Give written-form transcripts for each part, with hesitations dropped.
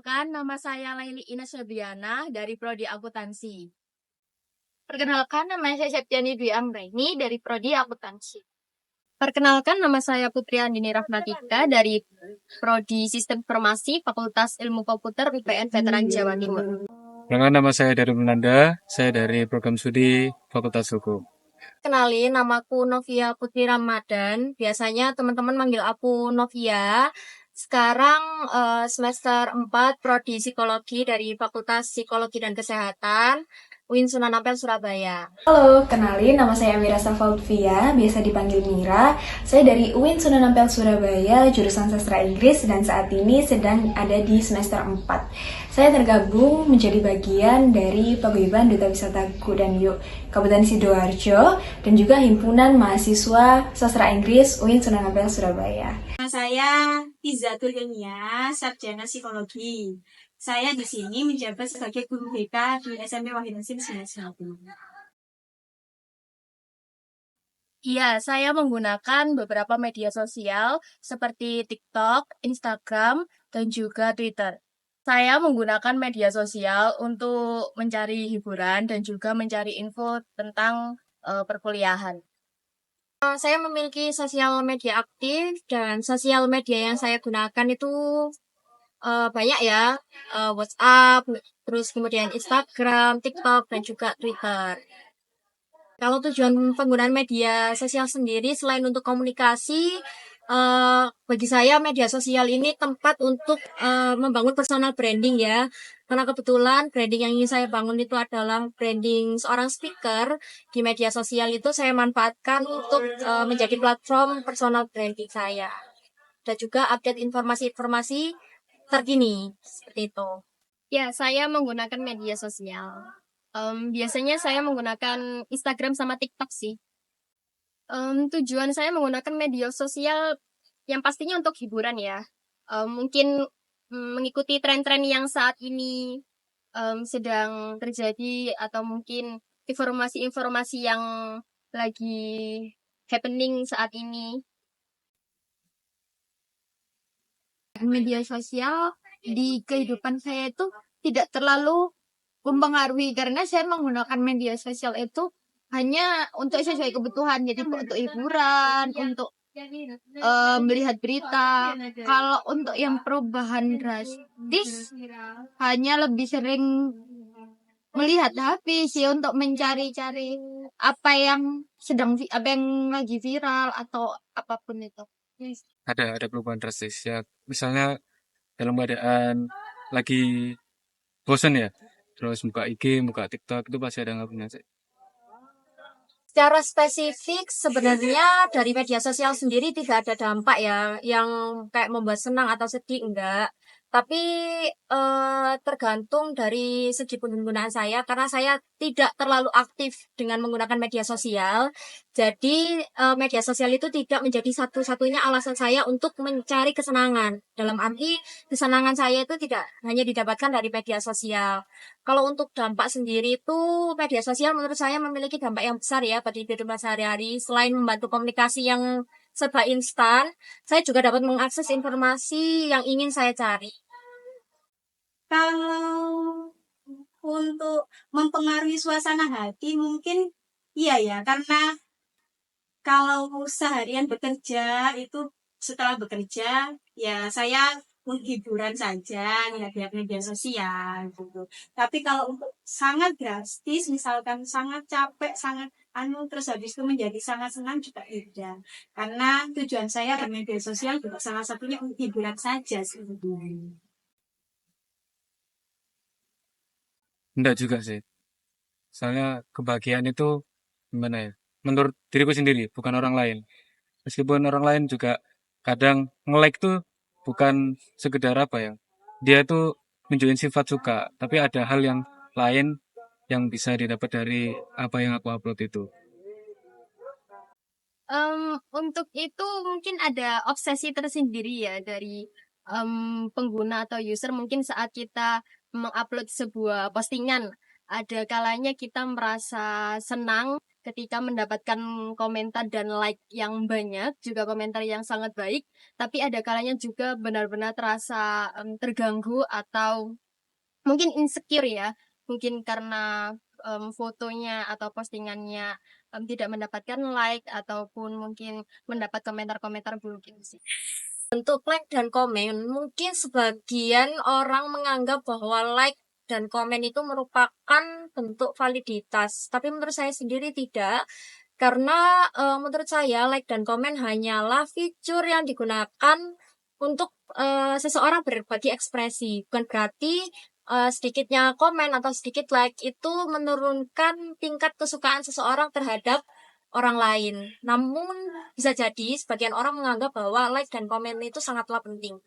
Perkenalkan, nama saya Laili Ines Febriana dari Prodi Akuntansi. Perkenalkan, nama saya Septiani Dwi Amreni dari Prodi Akuntansi. Perkenalkan, nama saya Putri Andini Rahmatika dari Prodi Sistem Informasi Fakultas Ilmu Komputer UPN Veteran Jawa Timur. Perkenalkan, nama saya dari Menanda, saya dari program studi Fakultas Hukum. Kenalin, namaku Novia Putri Ramadan. Biasanya teman-teman manggil aku Novia. Sekarang semester 4 Prodi Psikologi dari Fakultas Psikologi dan Kesehatan UIN Sunan Ampel Surabaya. Halo, kenalin nama saya Amira Safalvia, biasa dipanggil Mira. Saya dari UIN Sunan Ampel Surabaya, jurusan Sastra Inggris dan saat ini sedang ada di semester 4. Saya tergabung menjadi bagian dari Paguyuban Duta Wisata Gu dan Yuk Kabupaten Sidoarjo dan juga Himpunan Mahasiswa Sastra Inggris UIN Sunan Ampel Surabaya. Saya Izatul Ilmiah, Sarjana Psikologi. Saya di sini menjabat sebagai guru BK di SMP Wahid Hasim Singasari. Iya, saya menggunakan beberapa media sosial seperti TikTok, Instagram, dan juga Twitter. Saya menggunakan media sosial untuk mencari hiburan dan juga mencari info tentang perkuliahan. Saya memiliki sosial media aktif dan sosial media yang saya gunakan itu banyak ya, WhatsApp, terus kemudian Instagram, TikTok, dan juga Twitter. Kalau tujuan penggunaan media sosial sendiri selain untuk komunikasi, bagi saya media sosial ini tempat untuk membangun personal branding ya. Karena kebetulan branding yang ingin saya bangun itu adalah branding seorang speaker di media sosial itu saya manfaatkan untuk menjadi platform personal branding saya. Dan juga update informasi-informasi terkini, seperti itu. Ya, saya menggunakan media sosial. Biasanya saya menggunakan Instagram sama TikTok sih. Tujuan saya menggunakan media sosial yang pastinya untuk hiburan ya. Mungkin mengikuti tren-tren yang saat ini sedang terjadi atau mungkin informasi-informasi yang lagi happening saat ini. Media sosial di kehidupan saya itu tidak terlalu mempengaruhi karena saya menggunakan media sosial itu hanya untuk sesuai kebutuhan, jadi untuk hiburan, untuk melihat berita. Kalau untuk yang perubahan drastis, hanya lebih sering melihat HP sih untuk mencari-cari apa yang lagi viral atau apapun itu. Ada perubahan drastis ya. Misalnya dalam keadaan lagi bosan ya, terus buka IG, buka TikTok itu pasti ada ngapain sih. Secara spesifik sebenarnya dari media sosial sendiri tidak ada dampak ya yang kayak membuat senang atau sedih, enggak. Tapi tergantung dari segi penggunaan saya karena saya tidak terlalu aktif dengan menggunakan media sosial. Jadi media sosial itu tidak menjadi satu-satunya alasan saya untuk mencari kesenangan. Dalam arti kesenangan saya itu tidak hanya didapatkan dari media sosial. Kalau untuk dampak sendiri itu media sosial menurut saya memiliki dampak yang besar ya pada kehidupan sehari-hari. Selain membantu komunikasi yang serba instan, saya juga dapat mengakses informasi yang ingin saya cari. Kalau untuk mempengaruhi suasana hati mungkin iya ya, karena kalau seharian bekerja itu setelah bekerja ya saya hiburan saja lihat media sosial gitu. Tapi kalau untuk sangat drastis misalkan sangat capek sangat terus habis itu menjadi sangat senang juga tidak, karena tujuan saya bermedia sosial juga salah satunya untuk hiburan saja sebetulnya. Enggak juga sih. Soalnya kebahagiaan itu gimana ya? Menurut diriku sendiri, bukan orang lain. Meskipun orang lain juga kadang nge-like tuh bukan sekedar apa ya. Dia tuh nunjukin sifat suka, tapi ada hal yang lain yang bisa didapat dari apa yang aku upload itu. Untuk itu mungkin ada obsesi tersendiri ya dari pengguna atau user. Mungkin saat kita mengupload sebuah postingan, ada kalanya kita merasa senang ketika mendapatkan komentar dan like yang banyak, juga komentar yang sangat baik, tapi ada kalanya juga benar-benar terasa terganggu atau mungkin insecure ya, mungkin karena fotonya atau postingannya tidak mendapatkan like ataupun mungkin mendapat komentar-komentar buruk itu sih. Untuk like dan komen, mungkin sebagian orang menganggap bahwa like dan komen itu merupakan bentuk validitas. Tapi menurut saya sendiri tidak. Karena menurut saya like dan komen hanyalah fitur yang digunakan untuk seseorang berbagi ekspresi. Bukan berarti sedikitnya komen atau sedikit like itu menurunkan tingkat kesukaan seseorang terhadap orang lain. Namun bisa jadi sebagian orang menganggap bahwa like dan komen itu sangatlah penting.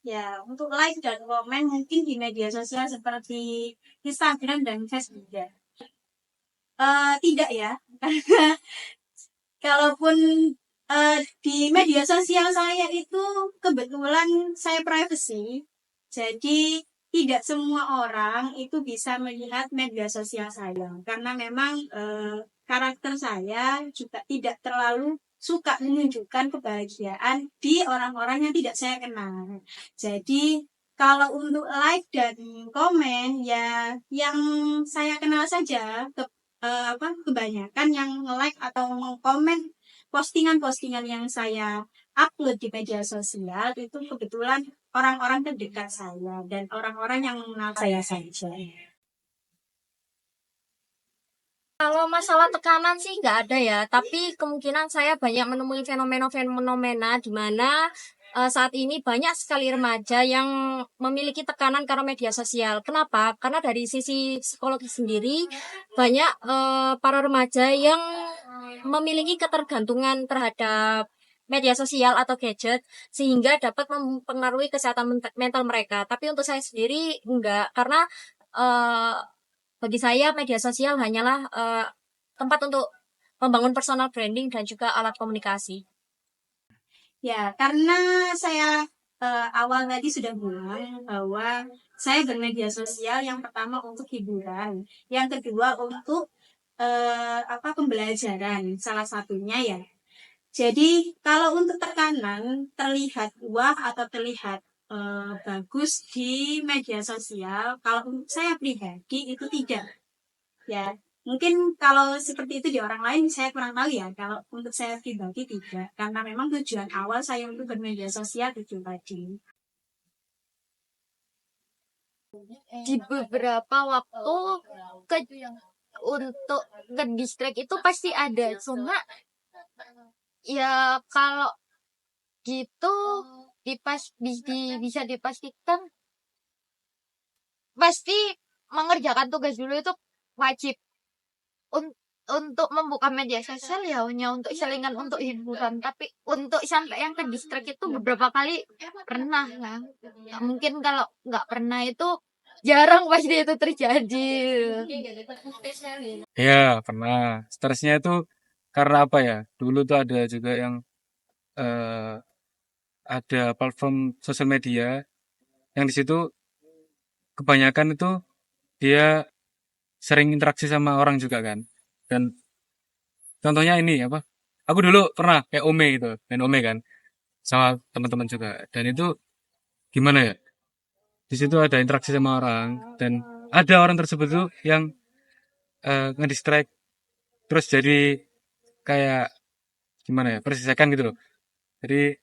Ya, untuk like dan komen mungkin di media sosial seperti Instagram dan Facebook ya. Tidak ya, karena kalaupun di media sosial saya itu kebetulan saya privacy, jadi tidak semua orang itu bisa melihat media sosial saya karena memang karakter saya juga tidak terlalu suka menunjukkan kebahagiaan di orang-orang yang tidak saya kenal. Jadi kalau untuk like dan komen ya yang saya kenal saja kebanyakan yang like atau mengkomen postingan-postingan yang saya upload di media sosial itu kebetulan orang-orang terdekat saya dan orang-orang yang mengenal saya saja. Kalau masalah tekanan sih nggak ada ya, tapi kemungkinan saya banyak menemui fenomena-fenomena di mana saat ini banyak sekali remaja yang memiliki tekanan karena media sosial. Kenapa? Karena dari sisi psikologi sendiri banyak para remaja yang memiliki ketergantungan terhadap media sosial atau gadget sehingga dapat mempengaruhi kesehatan mental mereka. Tapi untuk saya sendiri enggak, karena bagi saya media sosial hanyalah tempat untuk membangun personal branding dan juga alat komunikasi. Ya, karena saya awal tadi sudah bilang bahwa saya bermedia sosial yang pertama untuk hiburan, yang kedua untuk pembelajaran salah satunya ya. Jadi kalau untuk tekanan terlihat wah atau terlihat bagus di media sosial, kalau untuk saya pribadi itu tidak. Ya, mungkin kalau seperti itu di orang lain saya kurang tahu ya. Kalau untuk saya pribadi tidak, karena memang tujuan awal saya untuk bermedia sosial itu tadi. Di beberapa waktu untuk ke distract itu pasti ada, cuma ya kalau gitu bisa dipastikan pasti mengerjakan tugas dulu itu wajib. Untuk membuka media sosial ya hanya untuk selingan untuk hiburan, tapi untuk sampai yang ke distract itu beberapa kali pernah lah. Mungkin kalau nggak pernah itu jarang pasti itu terjadi. Ya, pernah. Stresnya itu karena apa ya? Dulu tuh ada juga yang ada platform sosial media yang di situ kebanyakan itu dia sering interaksi sama orang juga kan. Dan contohnya ini apa? Aku dulu pernah kayak Ome gitu, main Ome kan sama teman-teman juga. Dan itu gimana ya? Di situ ada interaksi sama orang dan ada orang tersebut tuh yang ngedistract terus jadi kayak gimana ya? Persisakan gitu loh. Jadi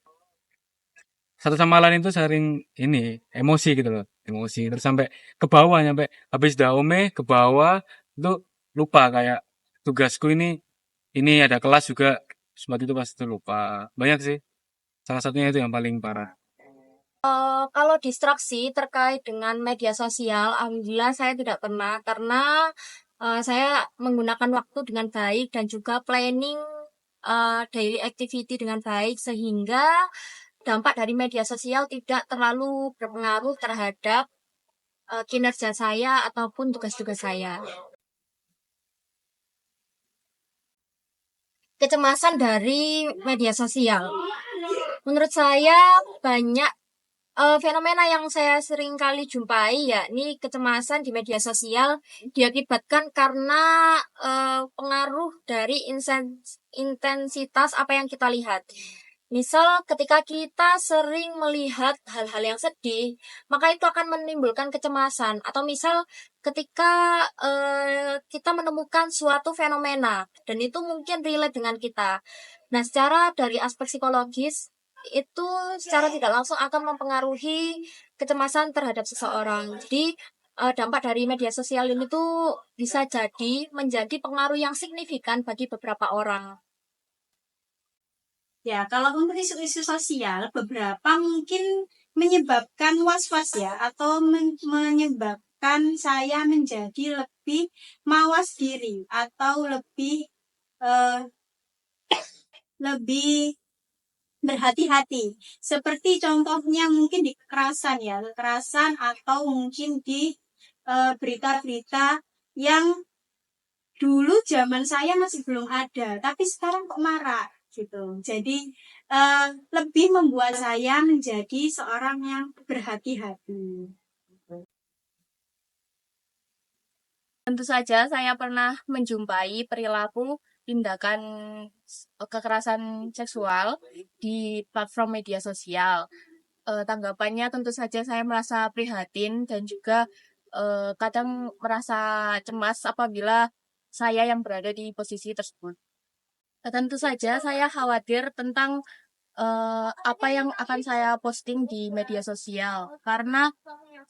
satu sama lain itu sering ini emosi gitu loh, emosi terus sampai ke bawah, sampai habis Ome ke bawah itu lupa kayak tugasku ini ada kelas juga, sempat itu pas itu lupa. Banyak sih, salah satunya itu yang paling parah. Kalau distraksi terkait dengan media sosial, alhamdulillah saya tidak pernah karena saya menggunakan waktu dengan baik dan juga planning daily activity dengan baik sehingga dampak dari media sosial tidak terlalu berpengaruh terhadap kinerja saya ataupun tugas-tugas saya. Kecemasan dari media sosial. Menurut saya banyak Fenomena yang saya sering kali jumpai yakni kecemasan di media sosial diakibatkan karena pengaruh dari intensitas apa yang kita lihat. Misal ketika kita sering melihat hal-hal yang sedih, maka itu akan menimbulkan kecemasan. Atau misal ketika kita menemukan suatu fenomena dan itu mungkin relate dengan kita. Nah, secara dari aspek psikologis itu secara tidak langsung akan mempengaruhi kecemasan terhadap seseorang. Jadi dampak dari media sosial ini tuh bisa jadi menjadi pengaruh yang signifikan bagi beberapa orang. Ya, kalau untuk isu-isu sosial, beberapa mungkin menyebabkan was-was ya, atau menyebabkan saya menjadi lebih mawas diri, atau lebih berhati-hati. Seperti contohnya mungkin di kekerasan ya, kekerasan atau mungkin di berita-berita yang dulu zaman saya masih belum ada, tapi sekarang kok marak gitu. Jadi lebih membuat saya menjadi seorang yang berhati-hati. Tentu saja saya pernah menjumpai perilaku tindakan kekerasan seksual di platform media sosial. Tanggapannya tentu saja saya merasa prihatin dan juga kadang merasa cemas apabila saya yang berada di posisi tersebut. Tentu saja saya khawatir tentang apa yang akan saya posting di media sosial karena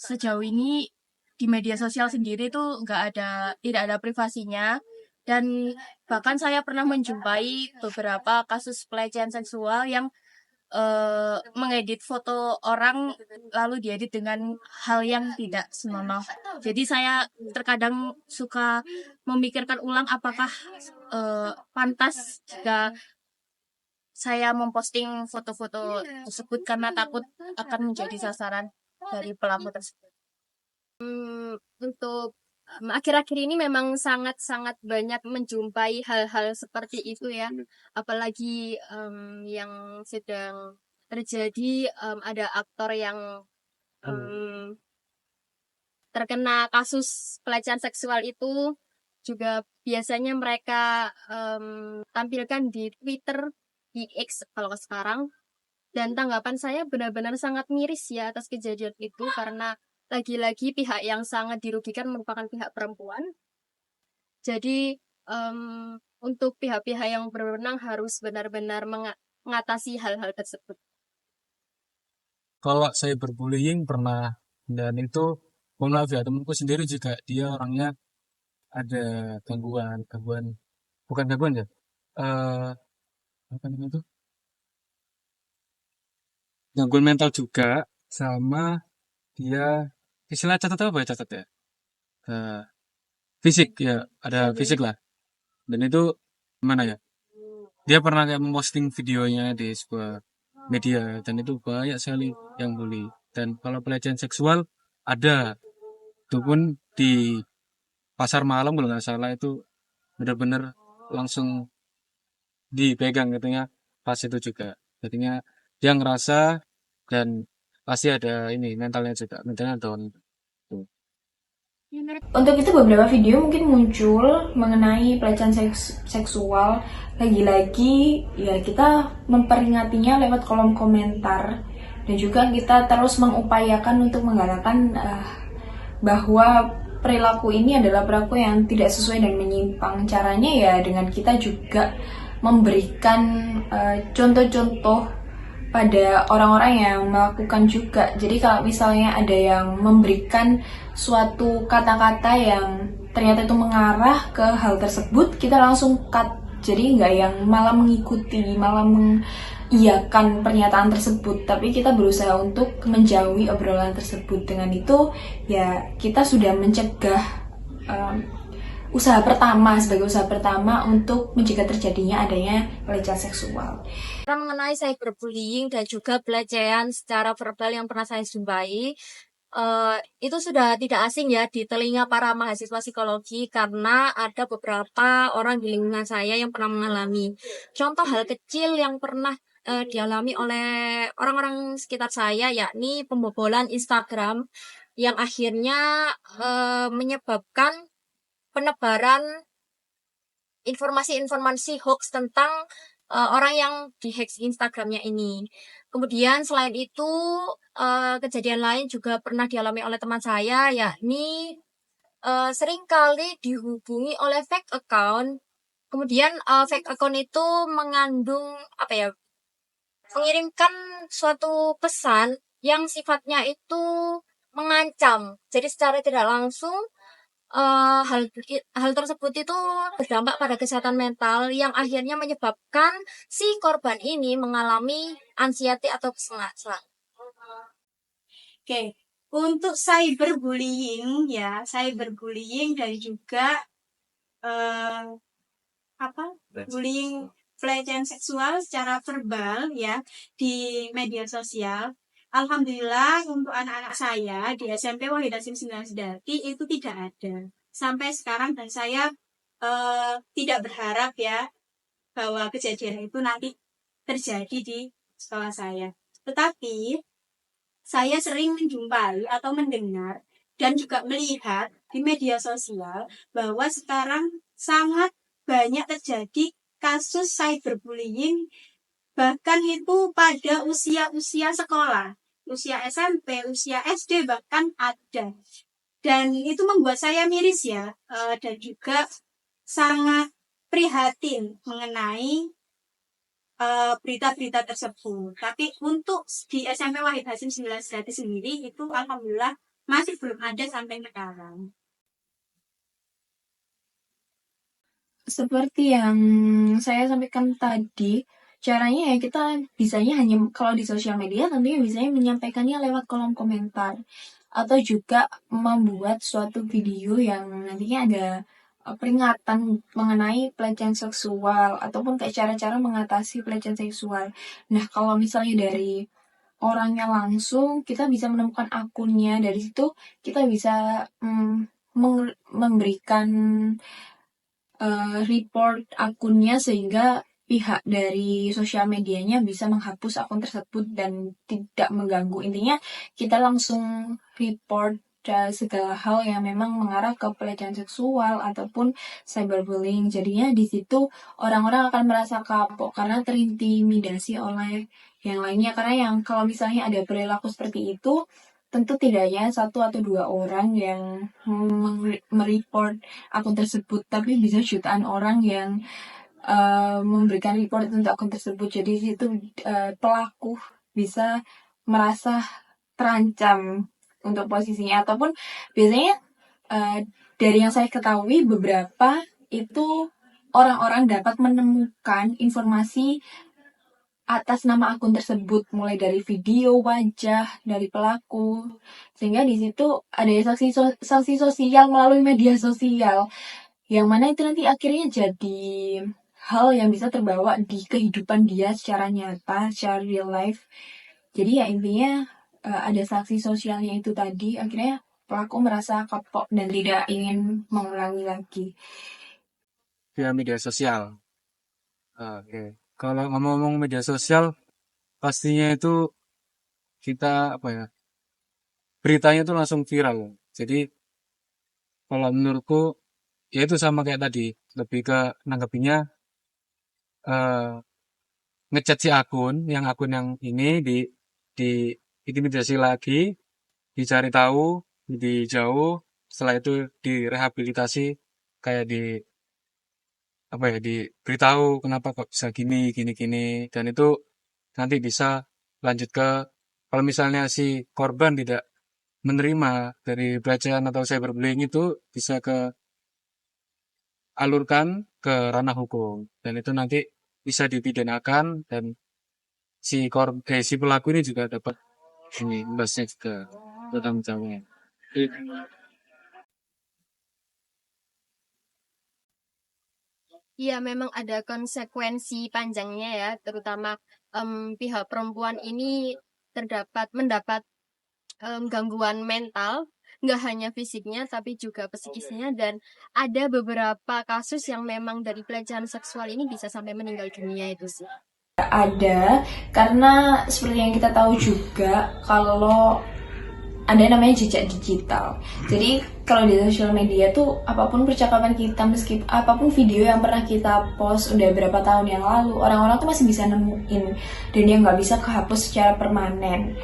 sejauh ini di media sosial sendiri tuh tidak ada privasinya dan bahkan saya pernah menjumpai beberapa kasus pelecehan seksual yang mengedit foto orang lalu diedit dengan hal yang tidak senonoh. Jadi saya terkadang suka memikirkan ulang apakah pantas jika saya memposting foto-foto tersebut karena takut akan menjadi sasaran dari pelaku tersebut. Untuk akhir-akhir ini memang sangat-sangat banyak menjumpai hal-hal seperti itu ya. Apalagi yang sedang terjadi, ada aktor yang terkena kasus pelecehan seksual itu juga biasanya mereka tampilkan di Twitter, di X kalau sekarang. Dan tanggapan saya benar-benar sangat miris ya atas kejadian itu karena lagi-lagi pihak yang sangat dirugikan merupakan pihak perempuan. Jadi untuk pihak-pihak yang berwenang harus benar-benar mengatasi hal-hal tersebut. Kalau saya berbullying pernah, dan itu mohon maaf ya, temanku sendiri juga dia orangnya ada gangguan bukan gangguan ya, eh apa namanya itu, gangguan mental juga, sama dia istilah catat apa ya, catat ya, Eh, fisik ya, ada fisik lah. Dan itu gimana ya, dia pernah kayak memposting videonya di sebuah media dan itu banyak sekali yang bully. Dan kalau pelecehan seksual ada, itu pun di pasar malam kalau nggak salah, itu benar-benar langsung dipegang katanya pas itu juga. Jadinya dia ngerasa, dan pasti ada ini mentalnya juga, mentalnya down. Tuh. Untuk itu beberapa video mungkin muncul mengenai pelecehan seksual. Lagi-lagi ya kita memperingatinya lewat kolom komentar dan juga kita terus mengupayakan untuk menggalakkan bahwa perilaku ini adalah perilaku yang tidak sesuai dan menyimpang. Caranya ya dengan kita juga memberikan contoh-contoh pada orang-orang yang melakukan juga. Jadi kalau misalnya ada yang memberikan suatu kata-kata yang ternyata itu mengarah ke hal tersebut, kita langsung cut. Jadi nggak yang malah mengikuti, malah mengiyakan pernyataan tersebut, tapi kita berusaha untuk menjauhi obrolan tersebut. Dengan itu ya kita sudah mencegah sebagai usaha pertama untuk mencegah terjadinya adanya pelecehan seksual. Mengenai cyberbullying dan juga pelecehan secara verbal yang pernah saya jumpai, itu sudah tidak asing ya di telinga para mahasiswa psikologi karena ada beberapa orang di lingkungan saya yang pernah mengalami. Contoh hal kecil yang pernah dialami oleh orang-orang sekitar saya, yakni pembobolan Instagram yang akhirnya menyebabkan penebaran informasi-informasi hoax tentang orang yang di-hack Instagramnya ini. Kemudian selain itu, kejadian lain juga pernah dialami oleh teman saya, yakni seringkali dihubungi oleh fake account. Kemudian fake account itu mengandung mengirimkan suatu pesan yang sifatnya itu mengancam. Jadi secara tidak langsung hal tersebut itu berdampak pada kesehatan mental yang akhirnya menyebabkan si korban ini mengalami anxiety atau kecemasan. Oke, untuk cyberbullying dan juga eh, bullying pelecehan seksual secara verbal ya di media sosial. Alhamdulillah untuk anak-anak saya di SMP Wahid Hasim 9 Sedati itu tidak ada sampai sekarang, dan saya tidak berharap ya bahwa kejadian itu nanti terjadi di sekolah saya. Tetapi saya sering menjumpai atau mendengar dan juga melihat di media sosial bahwa sekarang sangat banyak terjadi kasus cyberbullying, bahkan itu pada usia-usia sekolah, usia SMP, usia SD bahkan ada. Dan itu membuat saya miris ya, dan juga sangat prihatin mengenai berita-berita tersebut. Tapi untuk di SMP Wahid Hasim 9 Sedati sendiri itu alhamdulillah masih belum ada sampai sekarang. Seperti yang saya sampaikan tadi, caranya ya kita bisanya hanya kalau di sosial media tentunya bisanya menyampaikannya lewat kolom komentar atau juga membuat suatu video yang nantinya ada peringatan mengenai pelecehan seksual ataupun kayak cara-cara mengatasi pelecehan seksual. Nah, kalau misalnya dari orangnya langsung, kita bisa menemukan akunnya. Dari situ kita bisa memberikan report akunnya sehingga pihak dari sosial medianya bisa menghapus akun tersebut dan tidak mengganggu. Intinya kita langsung report segala hal yang memang mengarah ke pelecehan seksual ataupun cyberbullying. Jadinya di situ orang-orang akan merasa kapok karena terintimidasi oleh yang lainnya. Karena yang kalau misalnya ada perilaku seperti itu, tentu tidak hanya satu atau dua orang yang mereport akun tersebut, tapi bisa jutaan orang yang memberikan report untuk akun tersebut. Jadi itu pelaku bisa merasa terancam untuk posisinya, ataupun biasanya dari yang saya ketahui beberapa itu orang-orang dapat menemukan informasi atas nama akun tersebut, mulai dari video, wajah dari pelaku, sehingga di situ ada sanksi sosial melalui media sosial, yang mana itu nanti akhirnya jadi hal yang bisa terbawa di kehidupan dia secara nyata, secara real life. Jadi ya intinya ada sanksi sosialnya itu tadi, akhirnya pelaku merasa kapok dan tidak ingin mengulangi lagi. Via media sosial. Oke. Kalau ngomong-ngomong media sosial, pastinya itu kita beritanya itu langsung viral. Jadi kalau menurutku ya itu sama kayak tadi, lebih ke nanggepinnya ngecat si akun yang ini di intimidasi lagi, dicari tahu, dijauh, setelah itu direhabilitasi, kayak diberitahu kenapa kok bisa gini, dan itu nanti bisa lanjut ke, kalau misalnya si korban tidak menerima dari pelecehan atau cyberbullying, itu bisa ke alurkan ke ranah hukum, dan itu nanti bisa dipidanakan, dan si pelaku ini juga dapat imbasnya juga tentang jawabnya. Ya, memang ada konsekuensi panjangnya ya, terutama pihak perempuan ini mendapat gangguan mental, nggak hanya fisiknya tapi juga psikisnya, dan ada beberapa kasus yang memang dari pelecehan seksual ini bisa sampai meninggal dunia itu sih. ada, karena seperti yang kita tahu juga kalau ada namanya jejak digital. Jadi kalau di sosial media tuh apapun percakapan kita, meskipun apapun video yang pernah kita post udah berapa tahun yang lalu, orang-orang tuh masih bisa nemuin dan dia nggak bisa kehapus secara permanen.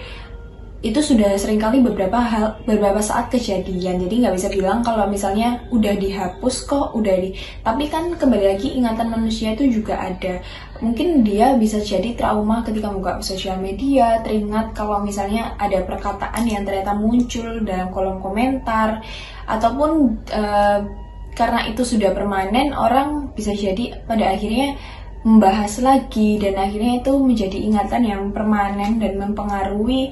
Itu sudah seringkali beberapa saat kejadian, jadi nggak bisa bilang kalau misalnya udah dihapus kok tapi kan kembali lagi ingatan manusia itu juga ada. Mungkin dia bisa jadi trauma ketika buka sosial media, teringat kalau misalnya ada perkataan yang ternyata muncul dalam kolom komentar, ataupun karena itu sudah permanen, orang bisa jadi pada akhirnya membahas lagi dan akhirnya itu menjadi ingatan yang permanen dan mempengaruhi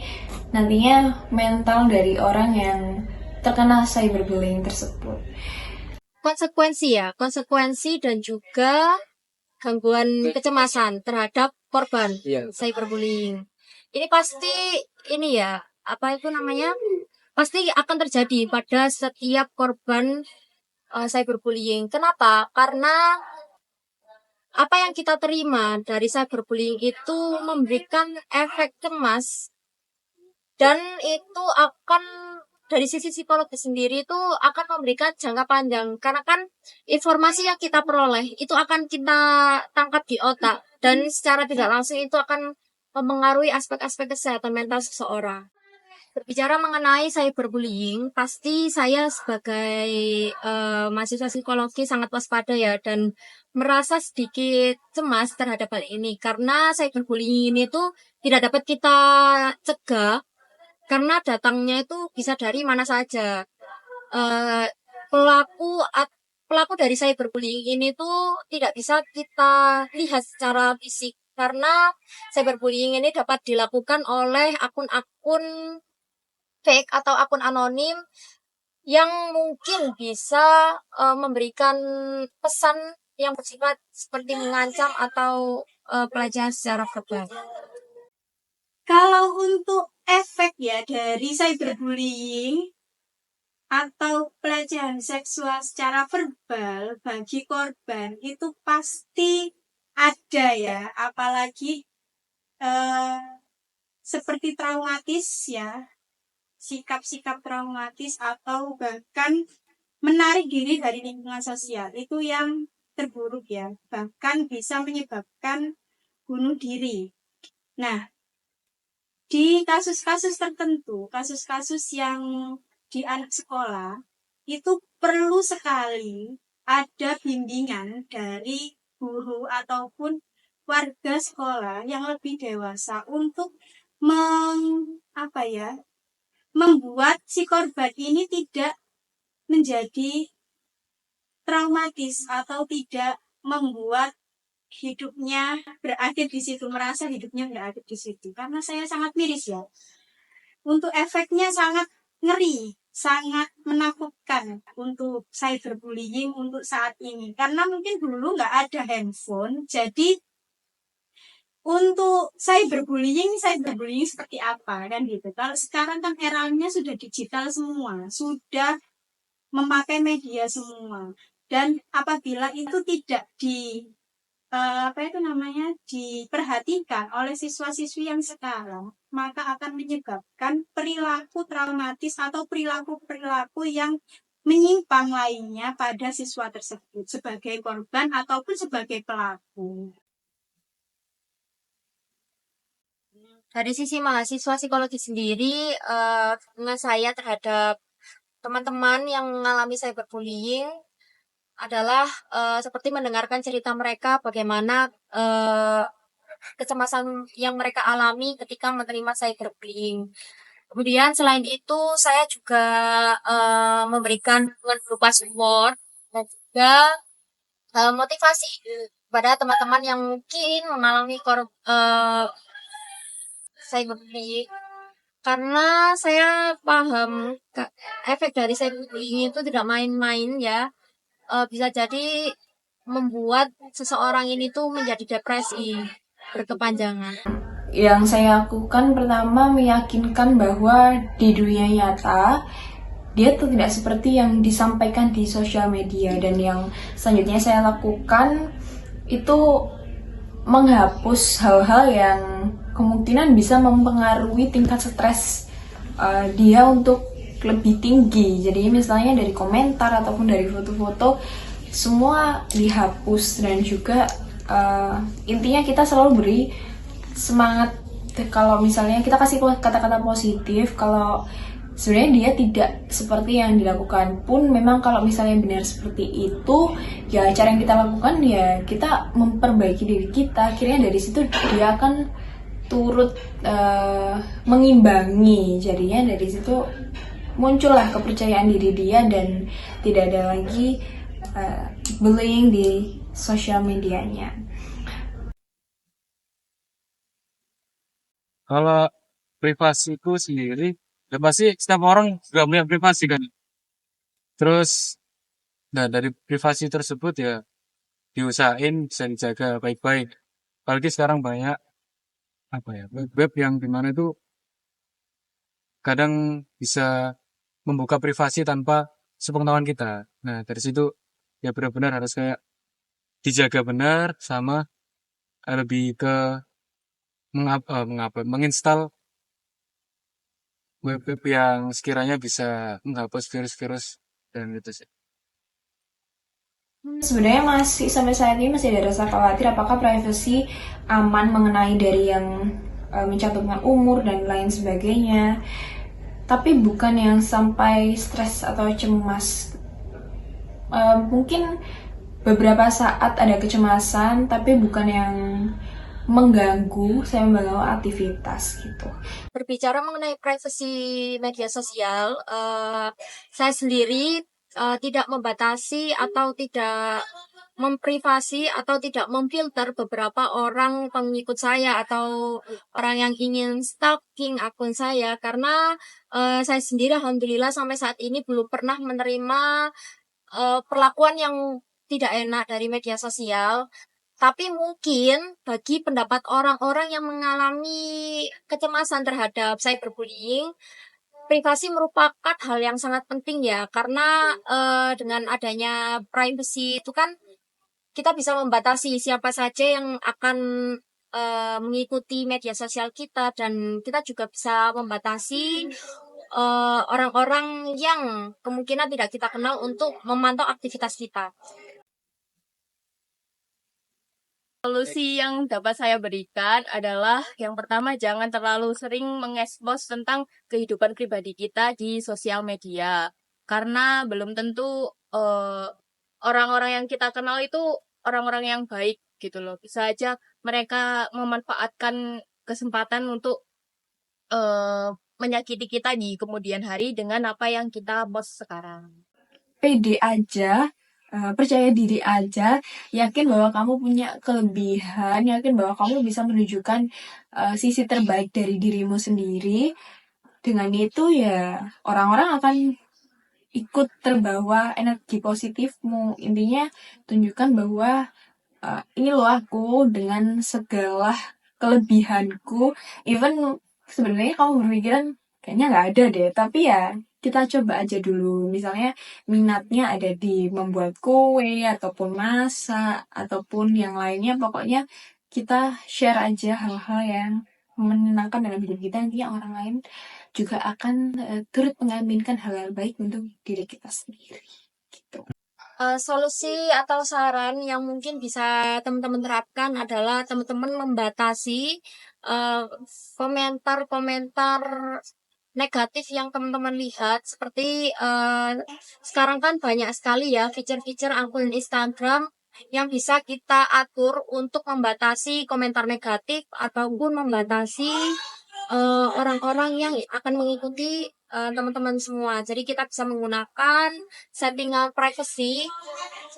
nantinya mental dari orang yang terkena cyberbullying tersebut. Konsekuensi dan juga gangguan kecemasan terhadap korban cyberbullying. Ini pasti pasti akan terjadi pada setiap korban cyberbullying. Kenapa? Karena apa yang kita terima dari cyberbullying itu memberikan efek cemas, dan itu akan dari sisi psikologis sendiri itu akan memberikan jangka panjang, karena kan informasi yang kita peroleh itu akan kita tangkap di otak dan secara tidak langsung itu akan mempengaruhi aspek-aspek kesehatan mental seseorang. Berbicara mengenai cyberbullying, pasti saya sebagai mahasiswa psikologi sangat waspada ya, dan merasa sedikit cemas terhadap hal ini, karena cyberbullying ini tuh tidak dapat kita cegah, karena datangnya itu bisa dari mana saja. Pelaku dari cyberbullying ini tuh tidak bisa kita lihat secara fisik, karena cyberbullying ini dapat dilakukan oleh akun-akun fake atau akun anonim yang mungkin bisa memberikan pesan yang bersifat seperti mengancam atau pelecehan secara verbal. Kalau untuk efek ya dari cyberbullying atau pelecehan seksual secara verbal bagi korban itu pasti ada ya, apalagi seperti traumatis ya, sikap-sikap traumatis atau bahkan menarik diri dari lingkungan sosial itu yang terburuk ya, bahkan bisa menyebabkan bunuh diri. Nah, di kasus-kasus tertentu, kasus-kasus yang di anak sekolah, itu perlu sekali ada bimbingan dari guru ataupun warga sekolah yang lebih dewasa untuk membuat si korban ini tidak menjadi traumatis atau tidak membuat hidupnya berakhir di situ, merasa hidupnya berakhir di situ. Karena saya sangat miris ya. Untuk efeknya sangat ngeri, sangat menakutkan untuk cyberbullying untuk saat ini. Karena mungkin dulu nggak ada handphone, jadi untuk cyberbullying seperti apa kan gitu. Kalau sekarang kan eranya sudah digital semua, sudah memakai media semua, dan apabila itu tidak diperhatikan oleh siswa-siswi yang sekarang, maka akan menyebabkan perilaku traumatis atau perilaku yang menyimpang lainnya pada siswa tersebut sebagai korban ataupun sebagai pelaku. Dari sisi mahasiswa psikologi sendiri, dengan saya terhadap teman-teman yang mengalami cyberbullying adalah seperti mendengarkan cerita mereka bagaimana kecemasan yang mereka alami ketika menerima cyberbullying. Kemudian selain itu saya juga memberikan dukungan berupa support dan juga motivasi kepada teman-teman yang mungkin mengalami cyberbullying, karena saya paham efek dari cyberbullying itu tidak main-main ya. Bisa jadi membuat seseorang ini tuh menjadi depresi berkepanjangan. Yang saya lakukan pertama meyakinkan bahwa di dunia nyata dia tuh tidak seperti yang disampaikan di sosial media, dan yang selanjutnya saya lakukan itu menghapus hal-hal yang kemungkinan bisa mempengaruhi tingkat stres dia untuk lebih tinggi. Jadi misalnya dari komentar ataupun dari foto-foto semua dihapus, dan juga intinya kita selalu beri semangat. Kalau misalnya kita kasih kata-kata positif, kalau sebenarnya dia tidak seperti yang dilakukan pun, memang kalau misalnya benar seperti itu, ya cara yang kita lakukan ya kita memperbaiki diri kita. Akhirnya dari situ dia akan turut mengimbangi. Jadinya dari situ muncullah kepercayaan diri dia dan tidak ada lagi bullying di sosial medianya. Kalau privasiku sendiri, ya pasti setiap orang juga punya privasi kan. Terus, nah dari privasi tersebut ya diusahain bisa dijaga baik-baik. Apalagi sekarang banyak apa ya web yang dimana itu kadang bisa membuka privasi tanpa sepengetahuan kita. Nah dari situ ya benar-benar harus kayak dijaga benar, sama lebih ke menginstal web-web yang sekiranya bisa menghapus virus-virus dan gitu sih. Sebenarnya masih sampai saat ini masih ada rasa khawatir apakah privacy aman mengenai dari yang mencantumkan umur dan lain sebagainya. Tapi bukan yang sampai stres atau cemas. Mungkin beberapa saat ada kecemasan, tapi bukan yang mengganggu aktivitas gitu. Berbicara mengenai privasi media sosial, saya sendiri tidak membatasi atau tidak memprivasi atau tidak memfilter beberapa orang pengikut saya atau orang yang ingin stalking akun saya, karena saya sendiri alhamdulillah sampai saat ini belum pernah menerima perlakuan yang tidak enak dari media sosial. Tapi mungkin bagi pendapat orang-orang yang mengalami kecemasan terhadap cyberbullying, privasi merupakan hal yang sangat penting ya, karena dengan adanya privacy itu kan kita bisa membatasi siapa saja yang akan mengikuti media sosial kita, dan kita juga bisa membatasi orang-orang yang kemungkinan tidak kita kenal untuk memantau aktivitas kita. Solusi yang dapat saya berikan adalah yang pertama, jangan terlalu sering mengekspos tentang kehidupan pribadi kita di sosial media. Karena belum tentu orang-orang yang kita kenal itu orang-orang yang baik gitu loh. Bisa aja mereka memanfaatkan kesempatan untuk menyakiti kita di kemudian hari dengan apa yang kita post sekarang. Pede aja, percaya diri aja, yakin bahwa kamu punya kelebihan, yakin bahwa kamu bisa menunjukkan sisi terbaik dari dirimu sendiri. Dengan itu ya orang-orang akan ikut terbawa energi positifmu. Intinya tunjukkan bahwa ini loh aku dengan segala kelebihanku. Even sebenarnya kamu berpikiran kayaknya nggak ada deh, tapi ya kita coba aja dulu. Misalnya minatnya ada di membuat kue ataupun masak ataupun yang lainnya, pokoknya kita share aja hal-hal yang menyenangkan dalam hidup kita. Nantinya orang lain juga akan turut mengaminkan hal-hal baik untuk diri kita sendiri gitu. Solusi atau saran yang mungkin bisa teman-teman terapkan adalah teman-teman membatasi komentar-komentar negatif yang teman-teman lihat. Seperti sekarang kan banyak sekali ya fitur-fitur akun Instagram yang bisa kita atur untuk membatasi komentar negatif ataupun membatasi orang-orang yang akan mengikuti teman-teman semua. Jadi kita bisa menggunakan settingan privacy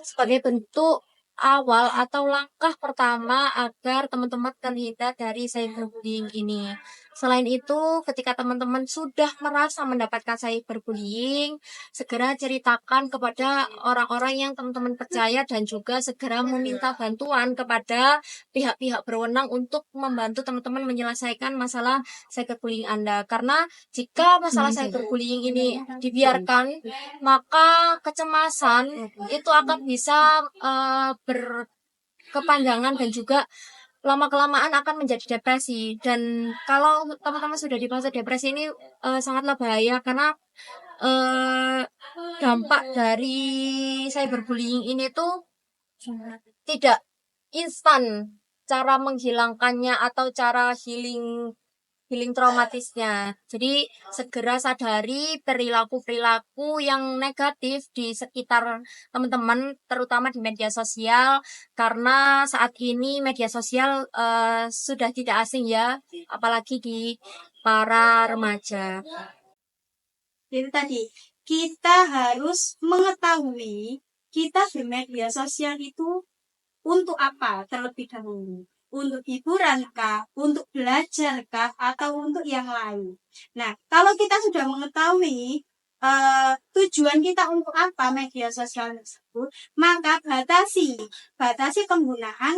sebagai bentuk awal atau langkah pertama agar teman-teman terhindar dari cyberbullying ini. Selain itu, ketika teman-teman sudah merasa mendapatkan cyberbullying, segera ceritakan kepada orang-orang yang teman-teman percaya dan juga segera meminta bantuan kepada pihak-pihak berwenang untuk membantu teman-teman menyelesaikan masalah cyberbullying Anda. Karena jika masalah cyberbullying ini dibiarkan, maka kecemasan itu akan bisa berkepanjangan dan juga lama-kelamaan akan menjadi depresi. Dan kalau teman-teman sudah di fase depresi ini sangatlah bahaya karena eh, dampak dari cyberbullying ini tuh tidak instan cara menghilangkannya atau cara healing healing traumatisnya. Jadi segera sadari perilaku-perilaku yang negatif di sekitar teman-teman, terutama di media sosial, karena saat ini media sosial sudah tidak asing ya, apalagi di para remaja. Jadi tadi, kita harus mengetahui kita bermedia sosial itu untuk apa terlebih dahulu. Untuk hiburan kah, untuk belajar kah, atau untuk yang lain. Nah, kalau kita sudah mengetahui tujuan kita untuk apa media sosial tersebut, maka batasi penggunaan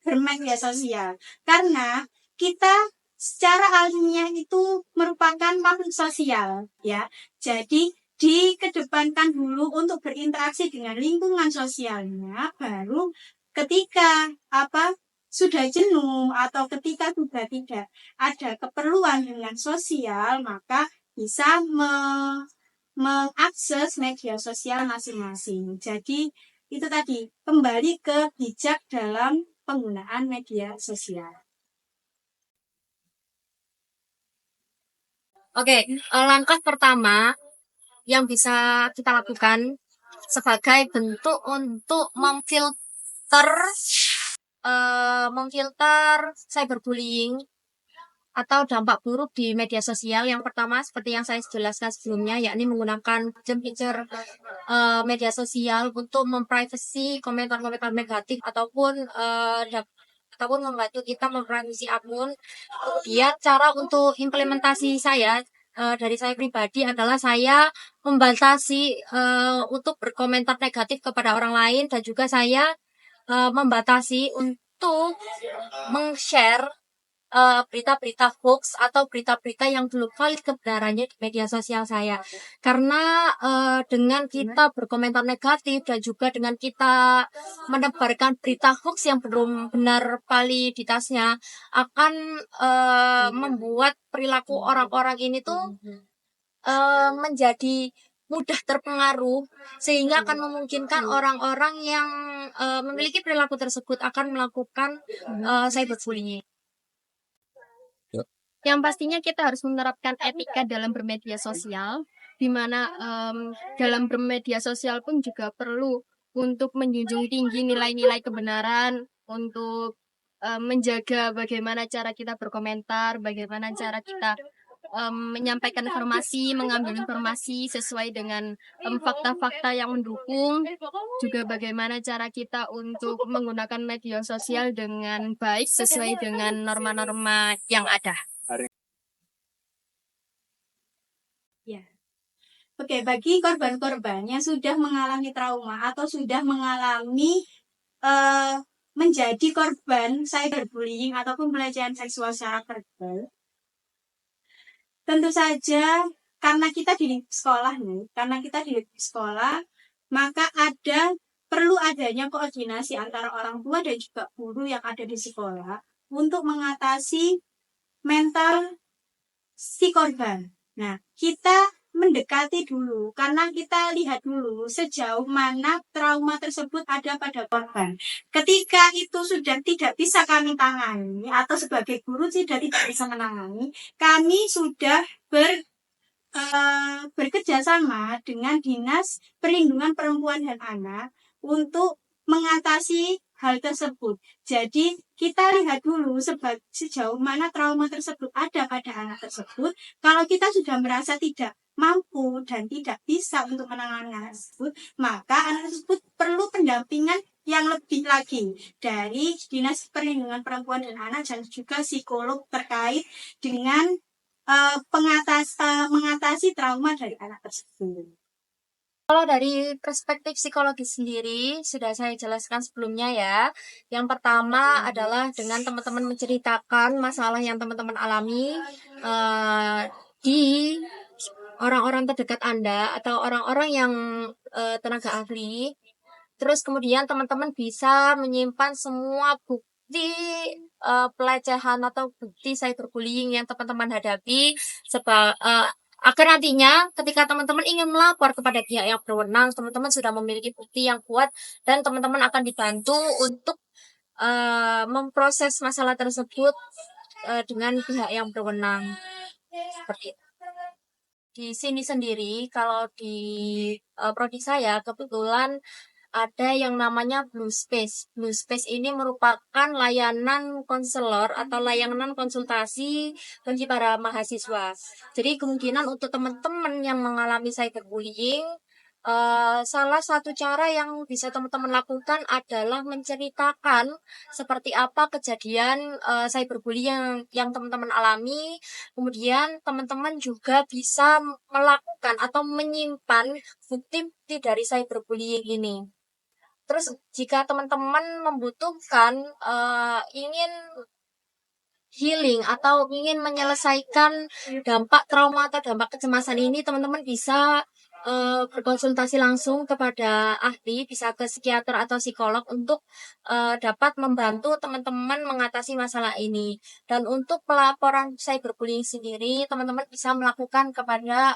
bermedia sosial. Karena kita secara alamiah itu merupakan makhluk sosial, ya. Jadi dikedepankan dulu untuk berinteraksi dengan lingkungan sosialnya, baru ketika sudah jenuh atau ketika sudah tidak ada keperluan dengan sosial, maka bisa mengakses media sosial masing-masing. Jadi itu tadi, kembali ke bijak dalam penggunaan media sosial. Oke, langkah pertama yang bisa kita lakukan sebagai bentuk untuk memfilter cyberbullying atau dampak buruk di media sosial. Yang pertama seperti yang saya jelaskan sebelumnya, yakni menggunakan fitur media sosial untuk memprivacy komentar-komentar negatif ataupun membantu kita memprivasi akun. Kemudian cara untuk implementasi dari saya pribadi adalah saya membatasi untuk berkomentar negatif kepada orang lain, dan juga saya membatasi untuk meng-share berita-berita hoax atau berita-berita yang belum valid kebenarannya di media sosial saya. Karena dengan kita berkomentar negatif dan juga dengan kita menebarkan berita hoax yang belum benar validitasnya akan membuat perilaku orang-orang ini tuh menjadi mudah terpengaruh, sehingga akan memungkinkan orang-orang yang memiliki perilaku tersebut akan melakukan cyberbullying. Yang pastinya kita harus menerapkan etika dalam bermedia sosial, di mana dalam bermedia sosial pun juga perlu untuk menjunjung tinggi nilai-nilai kebenaran, untuk menjaga bagaimana cara kita berkomentar, bagaimana cara kita menyampaikan informasi, mengambil informasi sesuai dengan fakta-fakta yang mendukung, juga bagaimana cara kita untuk menggunakan media sosial dengan baik sesuai dengan norma-norma yang ada. Ya. Oke, bagi korban-korban yang sudah mengalami trauma atau sudah mengalami menjadi korban cyberbullying ataupun pelecehan seksual secara verbal, tentu saja karena kita di sekolah, maka perlu adanya koordinasi antara orang tua dan juga guru yang ada di sekolah untuk mengatasi mental si korban. Nah, kita mendekati dulu, karena kita lihat dulu sejauh mana trauma tersebut ada pada korban. Ketika itu sudah tidak bisa kami tangani, atau sebagai guru sudah tidak bisa menangani, kami sudah bekerja sama dengan Dinas Perlindungan Perempuan dan Anak untuk mengatasi hal tersebut. Jadi kita lihat dulu sejauh mana trauma tersebut ada pada anak tersebut. Kalau kita sudah merasa tidak mampu dan tidak bisa untuk menangani anak tersebut, maka anak tersebut perlu pendampingan yang lebih lagi dari Dinas Perlindungan Perempuan dan Anak dan juga psikolog terkait dengan mengatasi trauma dari anak tersebut. Kalau dari perspektif psikologi sendiri, sudah saya jelaskan sebelumnya ya. Yang pertama adalah dengan teman-teman menceritakan masalah yang teman-teman alami di orang-orang terdekat Anda atau orang-orang yang tenaga ahli. Terus kemudian teman-teman bisa menyimpan semua bukti pelecehan atau bukti cyberbullying yang teman-teman hadapi agar nantinya ketika teman-teman ingin melapor kepada pihak yang berwenang, teman-teman sudah memiliki bukti yang kuat dan teman-teman akan dibantu untuk memproses masalah tersebut dengan pihak yang berwenang. Seperti itu. Di sini sendiri, kalau di prodi saya kebetulan ada yang namanya Blue Space. Blue Space ini merupakan layanan konselor atau layanan konsultasi bagi para mahasiswa. Jadi kemungkinan untuk teman-teman yang mengalami cyberbullying, salah satu cara yang bisa teman-teman lakukan adalah menceritakan seperti apa kejadian cyberbullying yang teman-teman alami. Kemudian teman-teman juga bisa melakukan atau menyimpan bukti dari cyberbullying ini. Terus jika teman-teman membutuhkan ingin healing atau ingin menyelesaikan dampak trauma atau dampak kecemasan ini, teman-teman bisa berkonsultasi langsung kepada ahli, bisa ke psikiater atau psikolog untuk dapat membantu teman-teman mengatasi masalah ini. Dan untuk pelaporan cyberbullying sendiri, teman-teman bisa melakukan kepada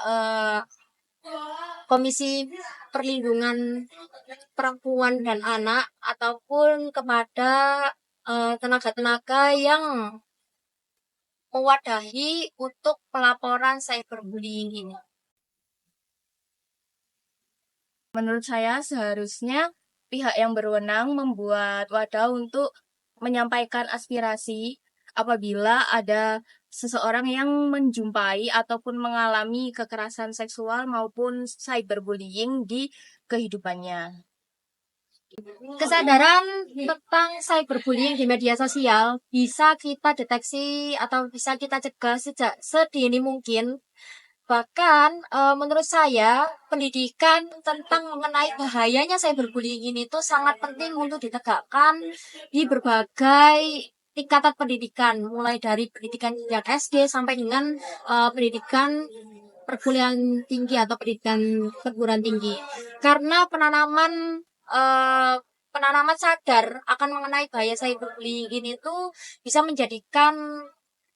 Komisi Perlindungan Perempuan dan Anak ataupun kepada tenaga-tenaga yang mewadahi untuk pelaporan cyberbullying ini. Menurut saya seharusnya pihak yang berwenang membuat wadah untuk menyampaikan aspirasi apabila ada seseorang yang menjumpai ataupun mengalami kekerasan seksual maupun cyberbullying di kehidupannya. Kesadaran tentang cyberbullying di media sosial bisa kita deteksi atau bisa kita cegah sejak sedini mungkin. Bahkan menurut saya pendidikan tentang mengenai bahayanya cyberbullying ini tuh sangat penting untuk ditegakkan di berbagai tingkatan pendidikan, mulai dari pendidikan yang SD sampai dengan pendidikan perguruan tinggi atau pendidikan perguruan tinggi. Karena penanaman sadar akan mengenai bahaya cyberbullying ini tuh bisa menjadikan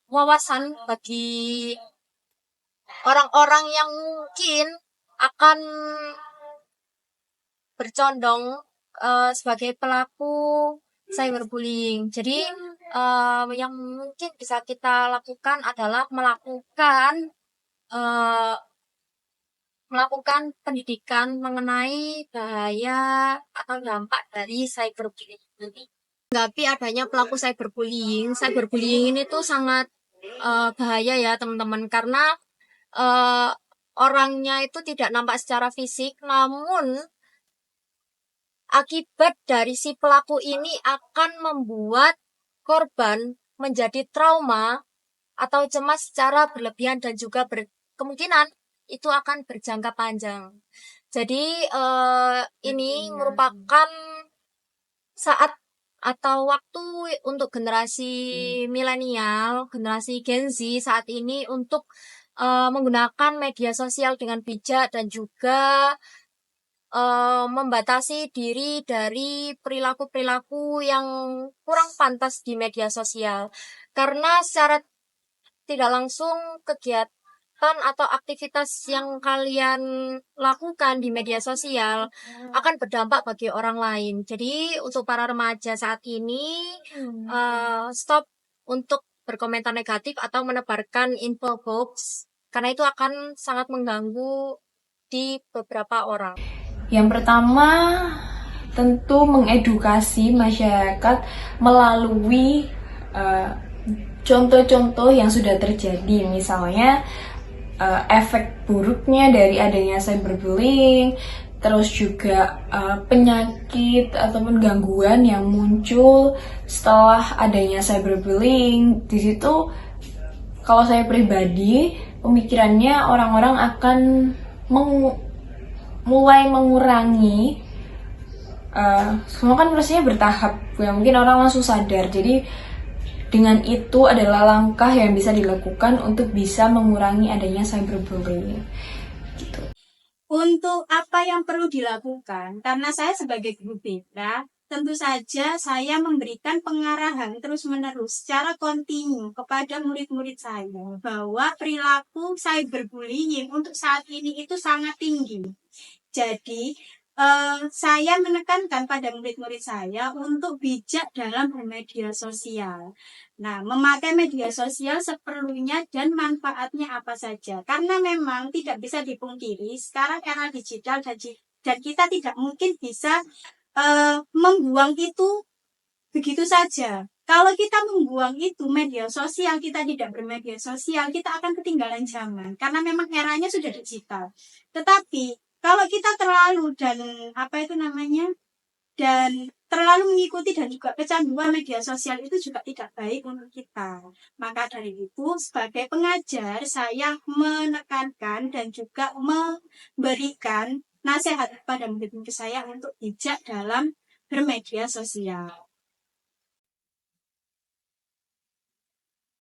wawasan bagi orang-orang yang mungkin akan bercondong sebagai pelaku cyberbullying. Jadi yang mungkin bisa kita lakukan adalah melakukan pendidikan mengenai bahaya atau dampak dari cyberbullying ini. Menanggapi adanya pelaku cyberbullying ini tuh sangat bahaya ya teman-teman, karena orangnya itu tidak nampak secara fisik, namun akibat dari si pelaku ini akan membuat korban menjadi trauma atau cemas secara berlebihan dan juga kemungkinan itu akan berjangka panjang. Jadi ini merupakan saat atau waktu untuk generasi milenial, generasi Gen Z saat ini untuk menggunakan media sosial dengan bijak dan juga membatasi diri dari perilaku-perilaku yang kurang pantas di media sosial. Karena secara tidak langsung kegiatan atau aktivitas yang kalian lakukan di media sosial akan berdampak bagi orang lain. Jadi untuk para remaja saat ini stop untuk berkomentar negatif atau menebarkan info hoax, karena itu akan sangat mengganggu di beberapa orang. Yang pertama, tentu mengedukasi masyarakat melalui contoh-contoh yang sudah terjadi. Misalnya, efek buruknya dari adanya cyberbullying, terus juga penyakit ataupun gangguan yang muncul setelah adanya cyberbullying. Di situ, kalau saya pribadi, pemikirannya orang-orang akan mulai mengurangi. Semua kan prosesnya bertahap, ya mungkin orang langsung sadar. Jadi dengan itu adalah langkah yang bisa dilakukan untuk bisa mengurangi adanya cyberbullying. Gitu. Untuk apa yang perlu dilakukan, karena saya sebagai guru BK tentu saja saya memberikan pengarahan terus-menerus secara kontinu kepada murid-murid saya bahwa perilaku cyberbullying untuk saat ini itu sangat tinggi. Jadi, saya menekankan pada murid-murid saya untuk bijak dalam bermedia sosial. Nah, memakai media sosial seperlunya dan manfaatnya apa saja. Karena memang tidak bisa dipungkiri sekarang era digital dan kita tidak mungkin bisa membuang itu begitu saja. Kalau kita membuang itu media sosial, kita tidak bermedia sosial, kita akan ketinggalan zaman. Karena memang eranya sudah digital. Tetapi kalau kita terlalu dan terlalu mengikuti dan juga kecanduan media sosial itu juga tidak baik untuk kita. Maka dari itu, sebagai pengajar, saya menekankan dan juga memberikan nasihat kepada murid-murid saya untuk bijak dalam bermedia sosial.